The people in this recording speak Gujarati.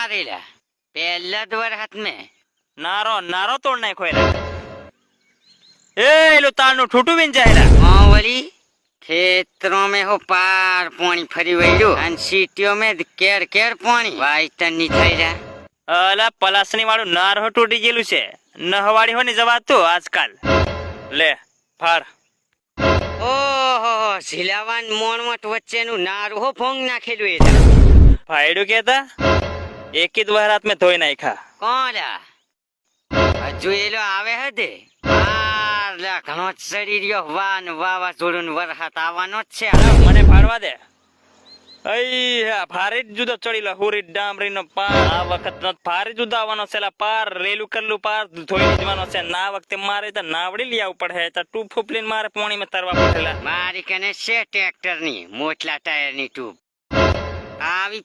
मारेला पहला द्वार हाथ में नारो नारो तोड़ नाख्यो एला ए एलो तारનું ઠૂઠું બીન જાયરા हाँ वली खेतरों में हो पार पानी फरी वैलो अन सीटियों में केर केर पानी वाइटन नहीं थायरा અલા પલાસની વાળું નાર હો તૂટી ગયેલું છે નહવાડી હો ને જવાતું આજકાલ લે ફાર ઓહો ઝીલાવાન મોણવટ વચ્ચેનું નારું હો ભોંગ નાખેલું એ ફાયડું કેતા એકી જ વરાત મેં ધોઈ નાખ્યા કોલા હજુ એલો આવે હદે આરલા ઘણો ચડી રહ્યો વાન વાવાઝોડું વરસાદ આવવાનો જ છે મને ફાડવા દે અઈ ભારે જ જુદો ચડીલો હુરી ડામરીનો પાર આ વખત ભારે જુદો આવવાનો છે લા પાર રેલું કરલું પાર ધોઈ જવાનો છે ના વખતે મારે તો નાવડી લઈ આવવું પડે તો ટૂબ ફૂપલીને મારે પાણીમાં તરવા પડેલા મારી કને છે ટ્રેક્ટરની મોટલા ટાયરની ટ્યુબ આવી